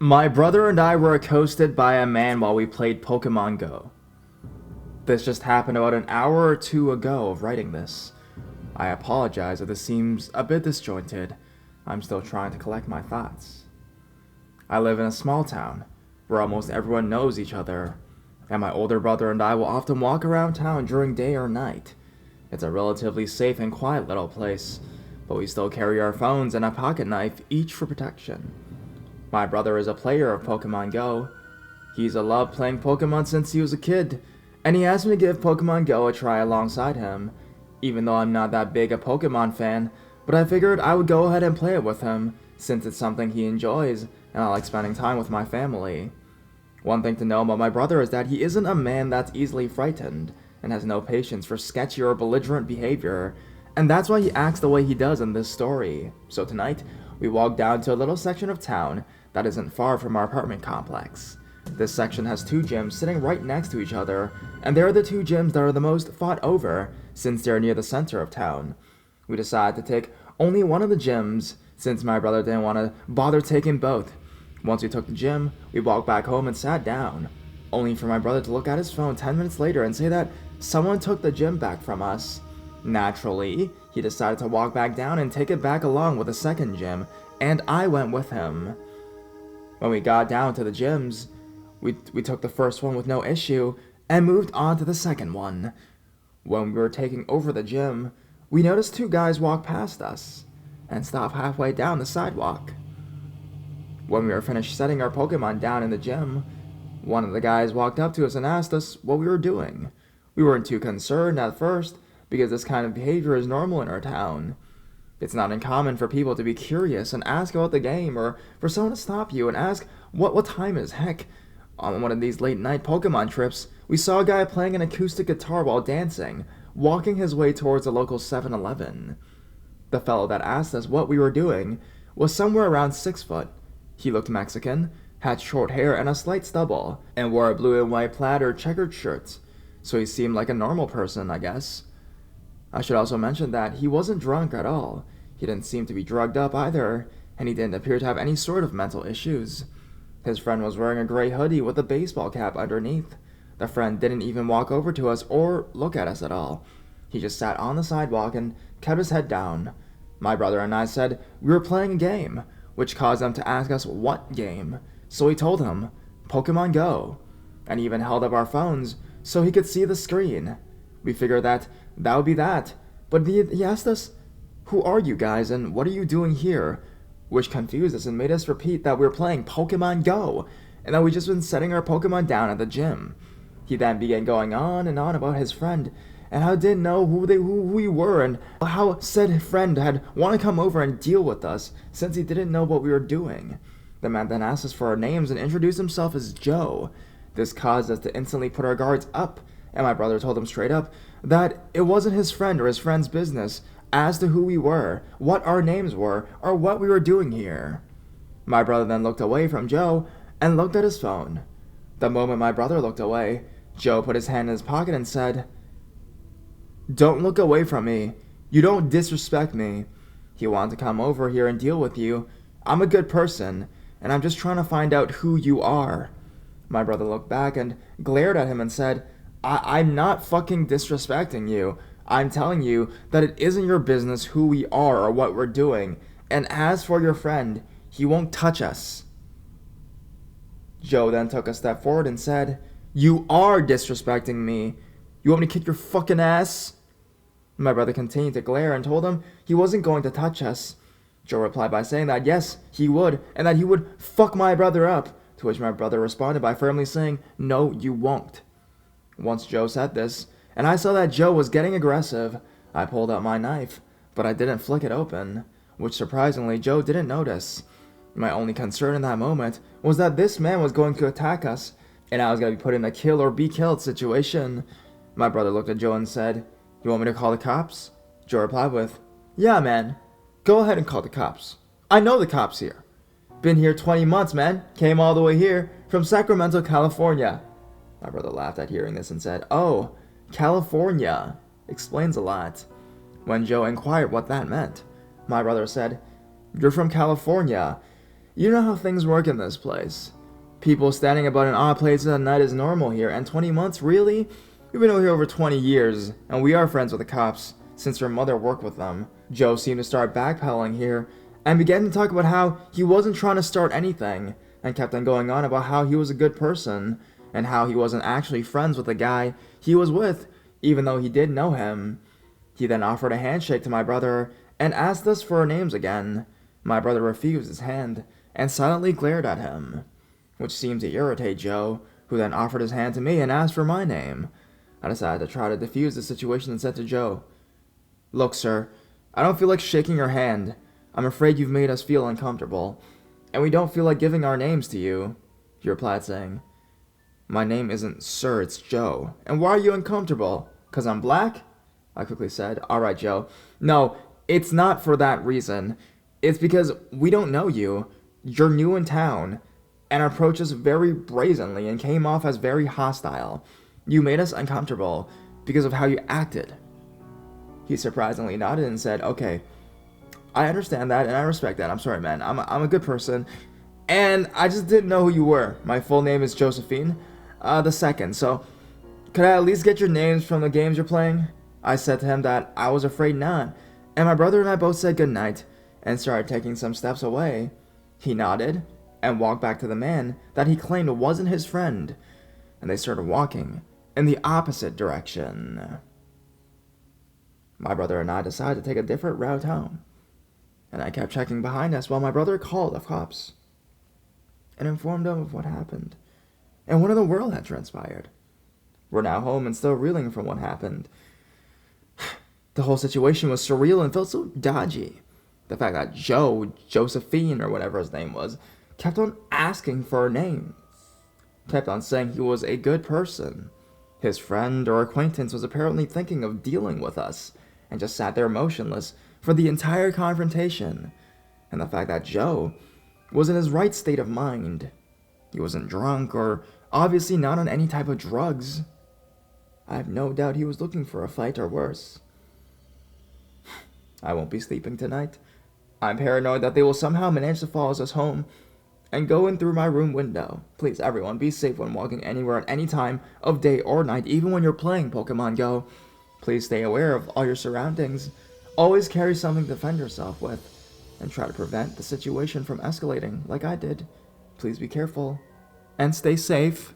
My brother and I were accosted by a man while we played Pokemon Go. This just happened about an hour or two ago of writing this. I apologize if this seems a bit disjointed. I'm still trying to collect my thoughts. I live in a small town where almost everyone knows each other, and my older brother and I will often walk around town during day or night. It's a relatively safe and quiet little place, but we still carry our phones and a pocket knife, each for protection. My brother is a player of Pokemon Go. He's loved playing Pokemon since he was a kid, and he asked me to give Pokemon Go a try alongside him, even though I'm not that big a Pokemon fan, but I figured I would go ahead and play it with him, since it's something he enjoys, and I like spending time with my family. One thing to know about my brother is that he isn't a man that's easily frightened, and has no patience for sketchy or belligerent behavior, and that's why he acts the way he does in this story. So tonight, we walk down to a little section of town that isn't far from our apartment complex. This section has two gyms sitting right next to each other, and they're the two gyms that are the most fought over, since they're near the center of town. We decided to take only one of the gyms, since my brother didn't want to bother taking both. Once we took the gym, we walked back home and sat down, only for my brother to look at his phone 10 minutes later and say that someone took the gym back from us. Naturally, he decided to walk back down and take it back along with the second gym, and I went with him. When we got down to the gyms, we took the first one with no issue and moved on to the second one. When we were taking over the gym, we noticed two guys walk past us and stop halfway down the sidewalk. When we were finished setting our Pokemon down in the gym, one of the guys walked up to us and asked us what we were doing. We weren't too concerned at first, because this kind of behavior is normal in our town. It's not uncommon for people to be curious and ask about the game, or for someone to stop you and ask what time is. Heck, on one of these late night Pokemon trips, we saw a guy playing an acoustic guitar while dancing, walking his way towards a local 7-Eleven. The fellow that asked us what we were doing was somewhere around 6 foot. He looked Mexican, had short hair and a slight stubble, and wore a blue and white plaid or checkered shirt, so he seemed like a normal person, I guess. I should also mention that he wasn't drunk at all. He didn't seem to be drugged up either, and he didn't appear to have any sort of mental issues. His friend was wearing a gray hoodie with a baseball cap underneath. The friend didn't even walk over to us or look at us at all. He just sat on the sidewalk and kept his head down. My brother and I said we were playing a game, which caused them to ask us what game. So we told him, Pokemon Go, and even held up our phones so he could see the screen. We figured that would be that, but he asked us, who are you guys and what are you doing here? Which confused us and made us repeat that we were playing Pokemon Go, and that we just been setting our Pokemon down at the gym. He then began going on and on about his friend, and how he didn't know who we were, and how said friend had wanted to come over and deal with us, since he didn't know what we were doing. The man then asked us for our names and introduced himself as Joe. This caused us to instantly put our guards up, and my brother told him straight up that it wasn't his friend or his friend's business as to who we were, what our names were, or what we were doing here. My brother then looked away from Joe and looked at his phone. The moment my brother looked away, Joe put his hand in his pocket and said, "Don't look away from me. You don't disrespect me. He wanted to come over here and deal with you. I'm a good person, and I'm just trying to find out who you are." My brother looked back and glared at him and said, I'm not fucking disrespecting you. I'm telling you that it isn't your business who we are or what we're doing. And as for your friend, he won't touch us. Joe then took a step forward and said, "You are disrespecting me. You want me to kick your fucking ass?" My brother continued to glare and told him he wasn't going to touch us. Joe replied by saying that yes, he would, and that he would fuck my brother up, to which my brother responded by firmly saying, "No, you won't." Once Joe said this, and I saw that Joe was getting aggressive, I pulled out my knife, but I didn't flick it open, which surprisingly Joe didn't notice. My only concern in that moment was that this man was going to attack us, and I was going to be put in a kill or be killed situation. My brother looked at Joe and said, "You want me to call the cops?" Joe replied with, "Yeah, man. Go ahead and call the cops. I know the cops here. Been here 20 months, man. Came all the way here from Sacramento, California." My brother laughed at hearing this and said, "Oh, California. Explains a lot." When Joe inquired what that meant, my brother said, "You're from California. You know how things work in this place. People standing about in odd places at night is normal here, and 20 months? Really? We've been over here over 20 years, and we are friends with the cops, since your mother worked with them. Joe seemed to start backpedaling here, and began to talk about how he wasn't trying to start anything, and kept on going on about how he was a good person, and how he wasn't actually friends with the guy he was with, even though he did know him. He then offered a handshake to my brother, and asked us for our names again. My brother refused his hand, and silently glared at him, which seemed to irritate Joe, who then offered his hand to me and asked for my name. I decided to try to defuse the situation and said to Joe, "Look, sir, I don't feel like shaking your hand. I'm afraid you've made us feel uncomfortable, and we don't feel like giving our names to you." He replied saying, "My name isn't Sir, it's Joe. And why are you uncomfortable? 'Cause I'm black?" I quickly said, "Alright, Joe. No, it's not for that reason. It's because we don't know you. You're new in town, and approached us very brazenly and came off as very hostile. You made us uncomfortable because of how you acted." He surprisingly nodded and said, "Okay, I understand that and I respect that. I'm sorry, man. I'm a good person, and I just didn't know who you were. My full name is Josephine, the second. So, could I at least get your names from the games you're playing?" I said to him that I was afraid not, and my brother and I both said goodnight and started taking some steps away. He nodded and walked back to the man that he claimed wasn't his friend, and they started walking in the opposite direction. My brother and I decided to take a different route home, and I kept checking behind us while my brother called the cops and informed them of what happened and what in the world had transpired. We're now home and still reeling from what happened. The whole situation was surreal and felt so dodgy. The fact that Josephine, or whatever his name was, kept on asking for our names, kept on saying he was a good person. His friend or acquaintance was apparently thinking of dealing with us, and just sat there motionless for the entire confrontation. And the fact that Joe was in his right state of mind. He wasn't drunk or obviously not on any type of drugs. I have no doubt he was looking for a fight or worse. I won't be sleeping tonight. I'm paranoid that they will somehow manage to follow us home and go in through my room window. Please, everyone, be safe when walking anywhere at any time of day or night, even when you're playing Pokemon Go. Please stay aware of all your surroundings. Always carry something to defend yourself with, and try to prevent the situation from escalating like I did. Please be careful, and stay safe.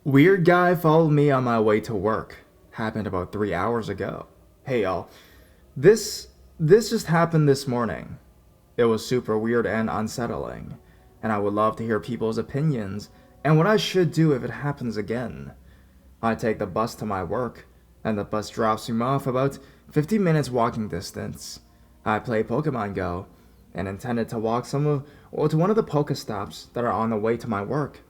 Weird guy followed me on my way to work. Happened about 3 hours ago. Hey y'all, this just happened this morning. It was super weird and unsettling, and I would love to hear people's opinions and what I should do if it happens again. I take the bus to my work, and the bus drops me off about 50 minutes walking distance. I play Pokemon Go, and intended to walk to one of the Pokestops that are on the way to my work.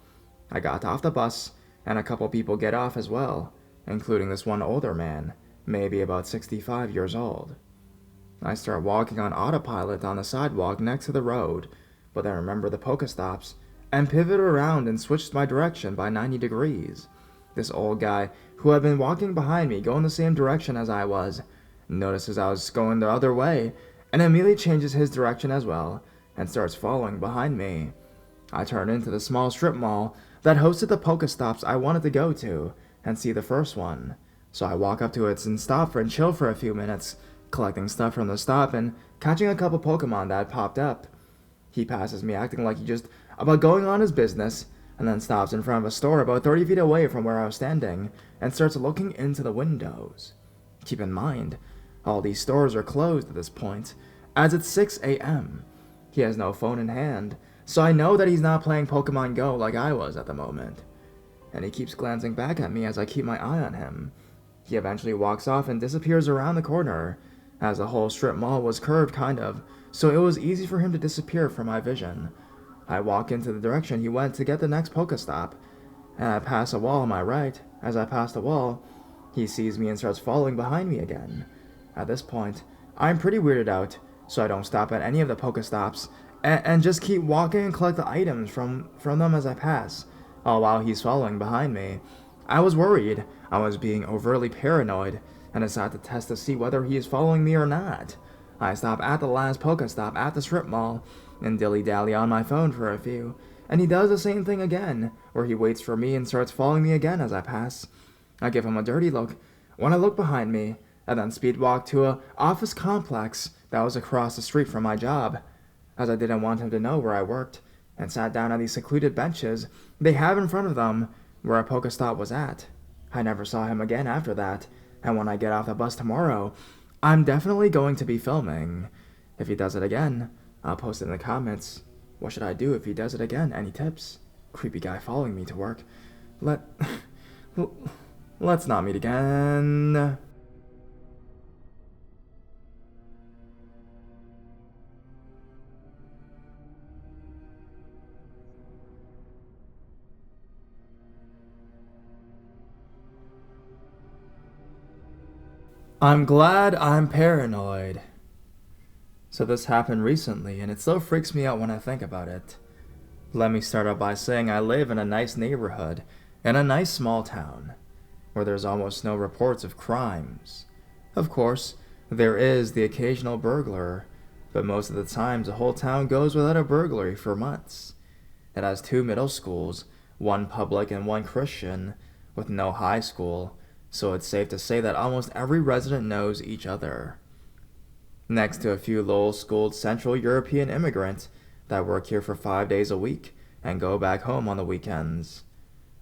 I got off the bus, and a couple people get off as well, including this one older man, maybe about 65 years old. I start walking on autopilot on the sidewalk next to the road, but then remember the Pokestops, and pivot around and switched my direction by 90 degrees. This old guy, who had been walking behind me going the same direction as I was, notices I was going the other way, and immediately changes his direction as well, and starts following behind me. I turn into the small strip mall that hosted the Pokestops I wanted to go to, and see the first one. So I walk up to it and stop and chill for a few minutes, collecting stuff from the stop and catching a couple Pokemon that popped up. He passes me acting like he just about going on his business, and then stops in front of a store about 30 feet away from where I was standing, and starts looking into the windows. Keep in mind, all these stores are closed at this point, as it's 6 a.m. He has no phone in hand, so I know that he's not playing Pokemon Go like I was at the moment. And he keeps glancing back at me as I keep my eye on him. He eventually walks off and disappears around the corner, as the whole strip mall was curved kind of, so it was easy for him to disappear from my vision. I walk into the direction he went to get the next Pokestop, and I pass a wall on my right. As I pass the wall, he sees me and starts following behind me again. At this point, I'm pretty weirded out, so I don't stop at any of the Pokestops, and just keep walking and collect the items from them as I pass, all while he's following behind me. I was worried. I was being overly paranoid, and decided to test to see whether he is following me or not. I stop at the last Pokestop at the strip mall, and dilly-dally on my phone for a few, and he does the same thing again, where he waits for me and starts following me again as I pass. I give him a dirty look when I look behind me, and then speed walk to a office complex that was across the street from my job, as I didn't want him to know where I worked, and sat down on these secluded benches they have in front of them where a Pokestop was at. I never saw him again after that, and when I get off the bus tomorrow, I'm definitely going to be filming. If he does it again, I'll post it in the comments. What should I do if he does it again? Any tips? Creepy guy following me to work. Let's not meet again. I'm glad I'm paranoid. So this happened recently, and it still freaks me out when I think about it. Let me start out by saying I live in a nice neighborhood, in a nice small town, where there's almost no reports of crimes. Of course, there is the occasional burglar, but most of the times the whole town goes without a burglary for months. It has 2 middle schools, one public and one Christian, with no high school, so it's safe to say that almost every resident knows each other. Next to a few Lowell-schooled Central European immigrants that work here for 5 days a week and go back home on the weekends.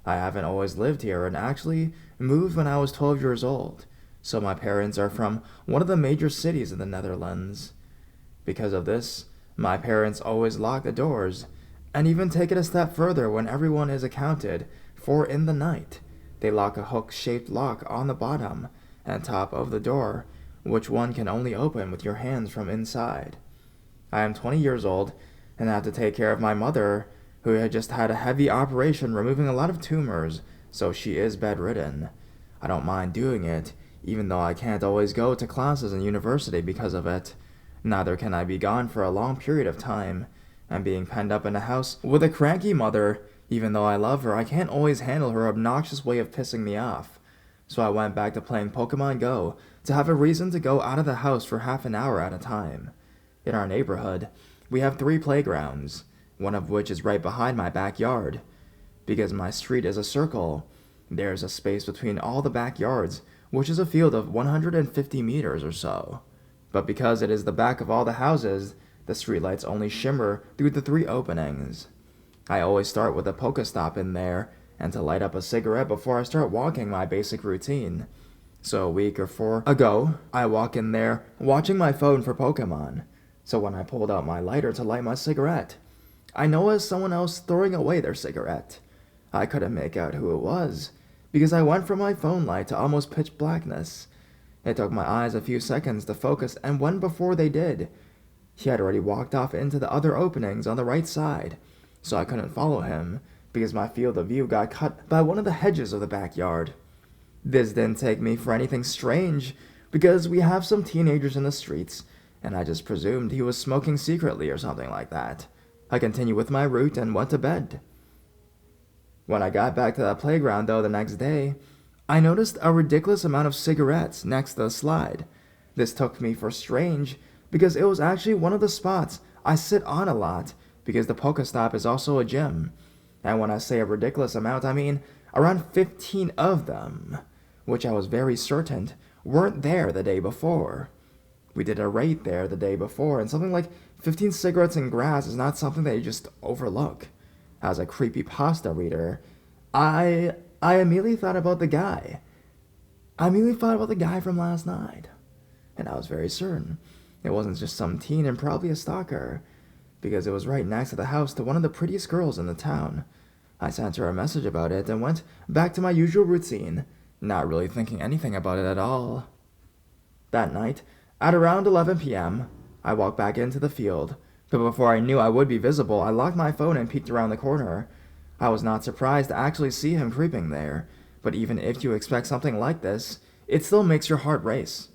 I haven't always lived here and actually moved when I was 12 years old, so my parents are from one of the major cities in the Netherlands. Because of this, my parents always lock the doors, and even take it a step further when everyone is accounted for in the night. They lock a hook-shaped lock on the bottom and top of the door, which one can only open with your hands from inside. I am 20 years old and have to take care of my mother, who had just had a heavy operation removing a lot of tumors, so she is bedridden. I don't mind doing it, even though I can't always go to classes in university because of it. Neither can I be gone for a long period of time, and being penned up in a house with a cranky mother, even though I love her, I can't always handle her obnoxious way of pissing me off. So I went back to playing Pokemon Go to have a reason to go out of the house for half an hour at a time. In our neighborhood, we have 3 playgrounds, one of which is right behind my backyard. Because my street is a circle, there's a space between all the backyards, which is a field of 150 meters or so. But because it is the back of all the houses, the streetlights only shimmer through the 3 openings. I always start with a Pokestop in there, and to light up a cigarette before I start walking, my basic routine. So a week or 4 ago, I walk in there watching my phone for Pokemon. So when I pulled out my lighter to light my cigarette, I noticed someone else throwing away their cigarette. I couldn't make out who it was, because I went from my phone light to almost pitch blackness. It took my eyes a few seconds to focus, and when before they did, he had already walked off into the other openings on the right side, so I couldn't follow him, because my field of view got cut by one of the hedges of the backyard. This didn't take me for anything strange, because we have some teenagers in the streets, and I just presumed he was smoking secretly or something like that. I continued with my route and went to bed. When I got back to the playground, though, the next day, I noticed a ridiculous amount of cigarettes next to the slide. This took me for strange, because it was actually one of the spots I sit on a lot, because the Pokestop is also a gym. And when I say a ridiculous amount, I mean around 15 of them, which I was very certain weren't there the day before. We did a raid there the day before, and something like 15 cigarettes and grass is not something that you just overlook. As a creepypasta reader, I immediately thought about the guy. I immediately thought about the guy from last night. And I was very certain it wasn't just some teen and probably a stalker, because it was right next to the house to one of the prettiest girls in the town. I sent her a message about it and went back to my usual routine, not really thinking anything about it at all. That night, at around 11 p.m., I walked back into the field, but before I knew I would be visible, I locked my phone and peeked around the corner. I was not surprised to actually see him creeping there, but even if you expect something like this, it still makes your heart race.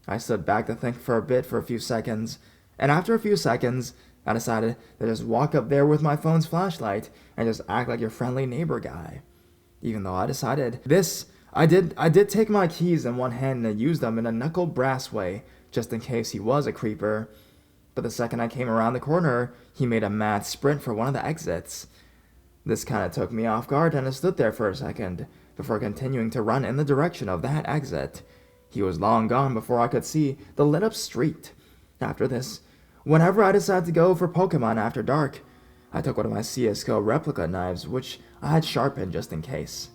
I stood back to think for a few seconds, and after a few seconds, I decided to just walk up there with my phone's flashlight and just act like your friendly neighbor guy. Even though I decided this, I did take my keys in one hand and use them in a knuckle brass way, just in case he was a creeper. But the second I came around the corner, he made a mad sprint for one of the exits. This kind of took me off guard, and I stood there for a second, before continuing to run in the direction of that exit. He was long gone before I could see the lit up street. After this, whenever I decided to go for Pokemon after dark, I took one of my CSGO replica knives, which I had sharpened just in case.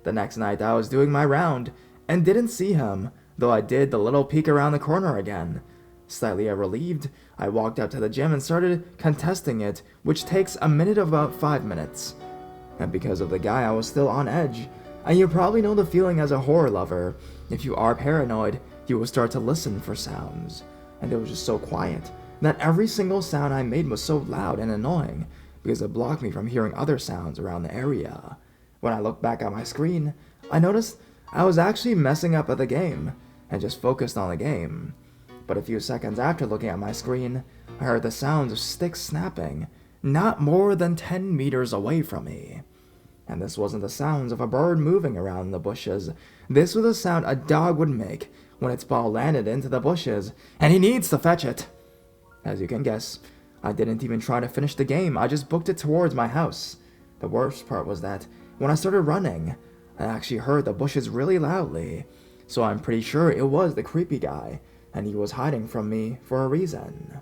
The next night I was doing my round, and didn't see him, though I did the little peek around the corner again. Slightly relieved, I walked out to the gym and started contesting it, which takes a minute of about 5 minutes. And because of the guy, I was still on edge, and you probably know the feeling as a horror lover. If you are paranoid, you will start to listen for sounds. And it was just so quiet that every single sound I made was so loud and annoying because it blocked me from hearing other sounds around the area. When I looked back at my screen, I noticed I was actually messing up at the game and just focused on the game. But a few seconds after looking at my screen, I heard the sounds of sticks snapping, not more than 10 meters away from me. And this wasn't the sounds of a bird moving around in the bushes. This was the sound a dog would make when its ball landed into the bushes, and he needs to fetch it. As you can guess, I didn't even try to finish the game, I just booked it towards my house. The worst part was that when I started running, I actually heard the bushes really loudly, so I'm pretty sure it was the creepy guy, and he was hiding from me for a reason.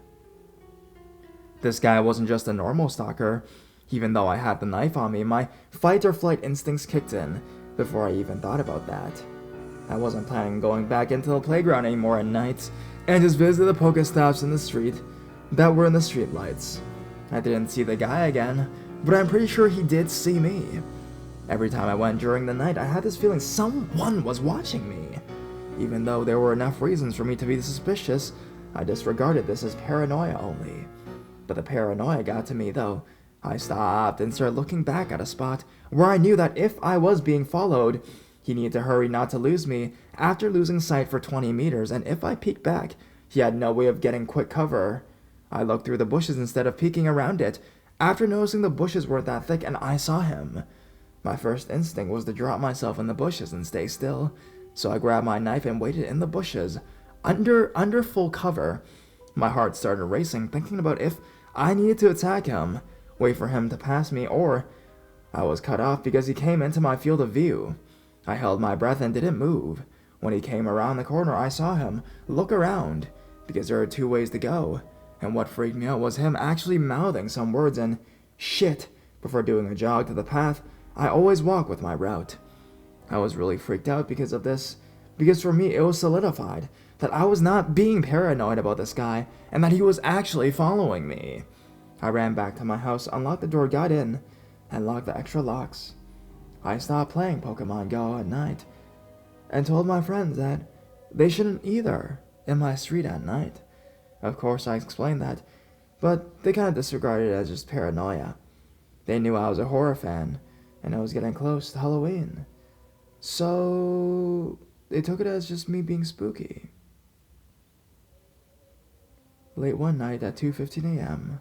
This guy wasn't just a normal stalker. Even though I had the knife on me, my fight or flight instincts kicked in before I even thought about that. I wasn't planning on going back into the playground anymore at night and just visit the Pokestops in the street that were in the streetlights. I didn't see the guy again, but I'm pretty sure he did see me. Every time I went during the night, I had this feeling someone was watching me. Even though there were enough reasons for me to be suspicious, I disregarded this as paranoia only. But the paranoia got to me though. I stopped and started looking back at a spot where I knew that if I was being followed, he needed to hurry not to lose me after losing sight for 20 meters, and if I peeked back, he had no way of getting quick cover. I looked through the bushes instead of peeking around it, after noticing the bushes weren't that thick and I saw him. My first instinct was to drop myself in the bushes and stay still, so I grabbed my knife and waited in the bushes, under full cover. My heart started racing, thinking about if I needed to attack him, wait for him to pass me, or I was cut off because he came into my field of view. I held my breath and didn't move. When he came around the corner, I saw him look around, because there are 2 ways to go, and what freaked me out was him actually mouthing some words and shit before doing a jog to the path I always walk with my route. I was really freaked out because of this, because for me it was solidified that I was not being paranoid about this guy, and that he was actually following me. I ran back to my house, unlocked the door, got in, and locked the extra locks. I stopped playing Pokemon Go at night, and told my friends that they shouldn't either in my street at night. Of course, I explained that, but they kind of disregarded it as just paranoia. They knew I was a horror fan, and I was getting close to Halloween. So they took it as just me being spooky. Late one night at 2:15 a.m.,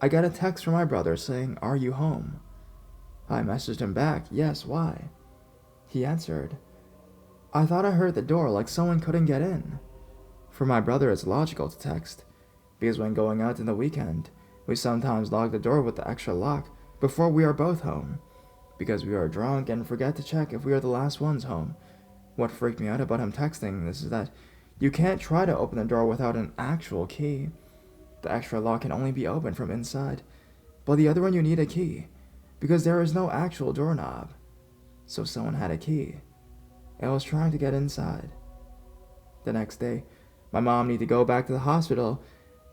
I got a text from my brother saying, "Are you home?" I messaged him back, "Yes, why?" He answered, "I thought I heard the door like someone couldn't get in." For my brother, it's logical to text, because when going out in the weekend, we sometimes lock the door with the extra lock before we are both home, because we are drunk and forget to check if we are the last ones home. What freaked me out about him texting this is that you can't try to open the door without an actual key. The extra lock can only be opened from inside, but the other one you need a key, because there is no actual doorknob. So someone had a key, and was trying to get inside. The next day, my mom needed to go back to the hospital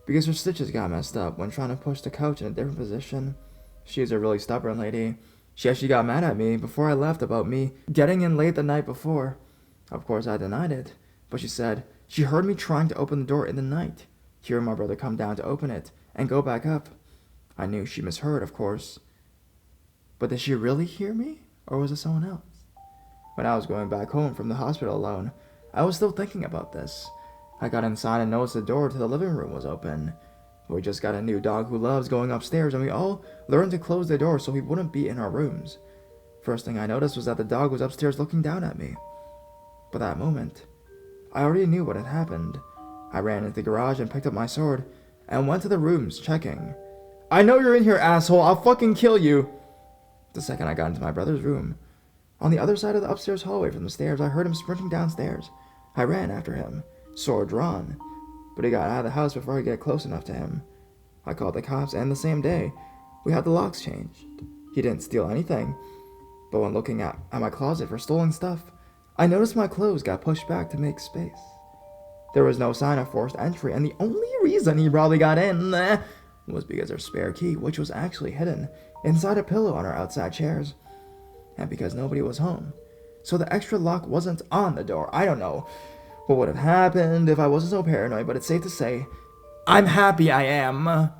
because her stitches got messed up when trying to push the couch in a different position. She is a really stubborn lady. She actually got mad at me before I left about me getting in late the night before. Of course, I denied it, but she said she heard me trying to open the door in the night, hearing my brother come down to open it and go back up. I knew she misheard, of course. But did she really hear me, or was it someone else? When I was going back home from the hospital alone, I was still thinking about this. I got inside and noticed the door to the living room was open. We just got a new dog who loves going upstairs, and we all learned to close the door so he wouldn't be in our rooms. First thing I noticed was that the dog was upstairs looking down at me. But that moment, I already knew what had happened. I ran into the garage and picked up my sword, and went to the rooms, checking. "I know you're in here, asshole! I'll fucking kill you!" The second I got into my brother's room, on the other side of the upstairs hallway from the stairs, I heard him sprinting downstairs. I ran after him, sword drawn, but he got out of the house before I could get close enough to him. I called the cops, and the same day, we had the locks changed. He didn't steal anything, but when looking at my closet for stolen stuff, I noticed my clothes got pushed back to make space. There was no sign of forced entry, and the only reason he probably got in was because our spare key, which was actually hidden inside a pillow on our outside chairs, and because nobody was home. So the extra lock wasn't on the door. I don't know what would have happened if I wasn't so paranoid, but it's safe to say, I'm happy I am.